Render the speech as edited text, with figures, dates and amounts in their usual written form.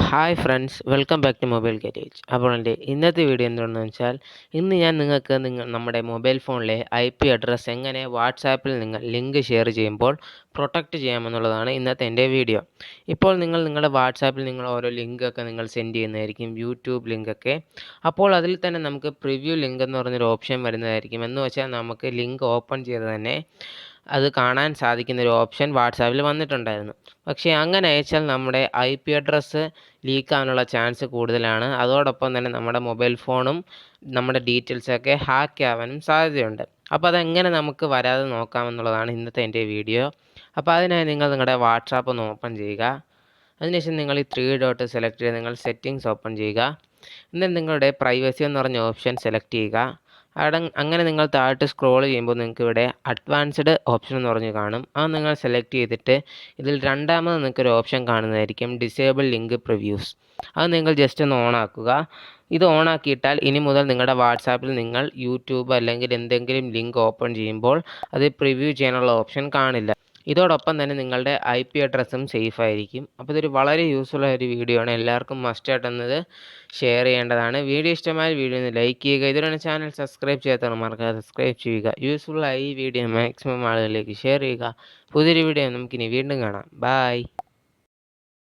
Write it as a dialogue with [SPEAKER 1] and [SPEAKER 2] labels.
[SPEAKER 1] Hi friends, welcome back to mobile garage. അപ്പോൾ എൻ്റെ ഇന്നത്തെ വീഡിയോ എന്താണെന്ന് വെച്ചാൽ, ഇന്ന് ഞാൻ നിങ്ങൾക്ക് നമ്മുടെ മൊബൈൽ ഫോണിലെ IP അഡ്രസ്സ് എങ്ങനെ വാട്സാപ്പിൽ നിങ്ങൾ ലിങ്ക് ഷെയർ ചെയ്യുമ്പോൾ പ്രൊട്ടക്റ്റ് ചെയ്യാമെന്നുള്ളതാണ് ഇന്നത്തെ എൻ്റെ വീഡിയോ. ഇപ്പോൾ നിങ്ങളുടെ വാട്സാപ്പിൽ ഓരോ ലിങ്കൊക്കെ സെൻഡ് ചെയ്യുന്നതായിരിക്കും, യൂട്യൂബ് ലിങ്കൊക്കെ. അപ്പോൾ അതിൽ തന്നെ നമുക്ക് പ്രിവ്യൂ ലിങ്ക് എന്ന് പറഞ്ഞൊരു ഓപ്ഷൻ വരുന്നതായിരിക്കും. എന്ന് വെച്ചാൽ നമുക്ക് ലിങ്ക് ഓപ്പൺ ചെയ്ത് തന്നെ അത് കാണാൻ സാധിക്കുന്നൊരു ഓപ്ഷൻ വാട്സാപ്പിൽ വന്നിട്ടുണ്ടായിരുന്നു. പക്ഷേ അങ്ങനെ അയച്ചാൽ നമ്മുടെ IP അഡ്രസ്സ് ലീക്കാകാനുള്ള ചാൻസ് കൂടുതലാണ്. അതോടൊപ്പം തന്നെ നമ്മുടെ മൊബൈൽ ഫോണും നമ്മുടെ ഡീറ്റെയിൽസൊക്കെ ഹാക്ക് ആവാനും സാധ്യതയുണ്ട്. അപ്പോൾ അതെങ്ങനെ നമുക്ക് വരാതെ നോക്കാമെന്നുള്ളതാണ് ഇന്നത്തെ എൻ്റെ വീഡിയോ. അപ്പോൾ അതിനായി നിങ്ങളുടെ വാട്സാപ്പ് ഒന്ന് ഓപ്പൺ ചെയ്യുക. അതിനുശേഷം നിങ്ങൾ ഈ 3 ഡോട്ട് സെലക്ട് ചെയ്ത് നിങ്ങൾ സെറ്റിങ്സ് ഓപ്പൺ ചെയ്യുക. എന്നിട്ട് നിങ്ങളുടെ പ്രൈവസി എന്ന് പറഞ്ഞ ഓപ്ഷൻ സെലക്ട് ചെയ്യുക. അങ്ങനെ നിങ്ങൾ താഴോട്ട് സ്ക്രോൾ ചെയ്യുമ്പോൾ നിങ്ങൾക്ക് ഇവിടെ അഡ്വാൻസ്ഡ് ഓപ്ഷൻ എന്ന് പറഞ്ഞ് കാണും. അത് നിങ്ങൾ സെലക്ട് ചെയ്തിട്ട് ഇതിൽ രണ്ടാമത് നിങ്ങൾക്കൊരു ഓപ്ഷൻ കാണുന്നതായിരിക്കും, ഡിസേബിൾ ലിങ്ക് പ്രിവ്യൂസ്. അത് നിങ്ങൾ ജസ്റ്റ് ഒന്ന് ഓൺ ആക്കുക. ഇത് ഓൺ ആക്കിയിട്ടാൽ ഇനി മുതൽ നിങ്ങളുടെ വാട്സാപ്പിൽ നിങ്ങൾ യൂട്യൂബ് അല്ലെങ്കിൽ എന്തെങ്കിലും ലിങ്ക് ഓപ്പൺ ചെയ്യുമ്പോൾ അത് പ്രിവ്യൂ ചെയ്യാനുള്ള ഓപ്ഷൻ കാണില്ല. ഇതോടൊപ്പം തന്നെ നിങ്ങളുടെ IP അഡ്രസ്സും സേഫ് ആയിരിക്കും. അപ്പോൾ ഇതൊരു വളരെ യൂസ്ഫുൾ ആയ ഒരു വീഡിയോ ആണ്. എല്ലാവർക്കും മസ്റ്റായിട്ടെന്നത് ഷെയർ ചെയ്യേണ്ടതാണ്. വീഡിയോ ഇഷ്ടമായ വീഡിയോ ഒന്ന് ലൈക്ക് ചെയ്യുക. ഇതുവരെ ചാനൽ സബ്സ്ക്രൈബ് ചെയ്യാത്തവർ മറക്കാതെ സബ്സ്ക്രൈബ് ചെയ്യുക. യൂസ്ഫുൾ ആയ ഈ വീഡിയോ മാക്സിമം ആളുകളിലേക്ക് ഷെയർ ചെയ്യുക. പുതിയൊരു വീഡിയോ നമുക്കിനി വീണ്ടും കാണാം. ബൈ.